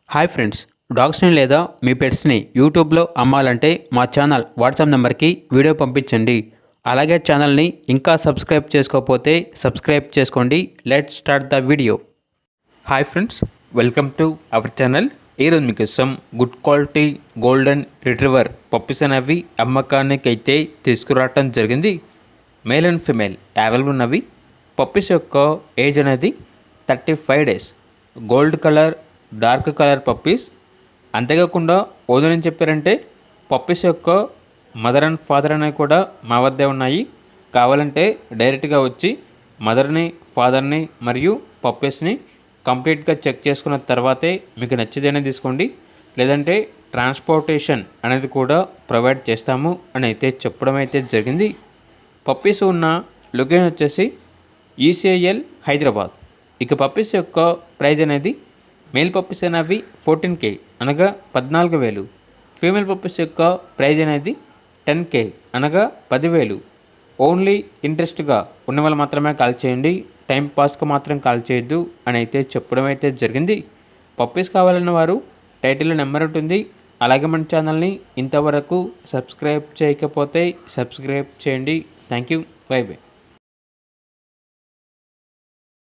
Hi friends, డాగ్స్ని లేదా మీ పెట్స్ని యూట్యూబ్లో అమ్మాలంటే మా ఛానల్ వాట్సాప్ నెంబర్కి వీడియో పంపించండి. అలాగే ఛానల్ని ఇంకా సబ్స్క్రైబ్ చేసుకోకపోతే సబ్స్క్రైబ్ చేసుకోండి. Let's start the video. Hi friends, welcome to our channel. ఈరోజు మీకోసం good quality golden retriever puppies అనేవి అమ్మకానికి అయితే తీసుకురావటం జరిగింది. మేల్ అండ్ ఫిమేల్ అవైలబుల్ ఉన్నవి. పప్పీస్ యొక్క ఏజ్ అనేది 35 days. Gold colour, dark colour puppies. అంతేకాకుండా ఓనర్ ఏం చెప్పారంటే పప్పీస్ యొక్క మదర్ అండ్ ఫాదర్ అనేవి కూడా మా వద్దే ఉన్నాయి. కావాలంటే డైరెక్ట్గా వచ్చి మదర్ని, ఫాదర్ని మరియు పప్పీస్ని కంప్లీట్గా చెక్ చేసుకున్న తర్వాతే మీకు నచ్చితేనే తీసుకోండి, లేదంటే ట్రాన్స్పోర్టేషన్ అనేది కూడా ప్రొవైడ్ చేస్తాము అని అయితే చెప్పడం అయితే జరిగింది. పప్పీస్ ఉన్న లొకేషన్ వచ్చేసి ఈసీఐఎల్ హైదరాబాద్. ఇక పప్పీస్ యొక్క ప్రైజ్ అనేది మేల్ పప్పీస్ అనేవి 14K అనగా 14,000. ఫీమేల్ పప్పీస్ యొక్క ప్రైజ్ అనేది 10K అనగా 10,000. ఓన్లీ ఇంట్రెస్ట్గా ఉన్న వాళ్ళు మాత్రమే కాల్ చేయండి, టైం పాస్కి మాత్రం కాల్ చేయొద్దు అని అయితే చెప్పడం అయితే జరిగింది. పప్పీస్ కావాలన్న వారు టైటిల్లో నెంబర్ ఉంటుంది. అలాగే మన ఛానల్ని ఇంతవరకు సబ్స్క్రైబ్ చేయకపోతే సబ్స్క్రైబ్ చేయండి. Thank you. By by.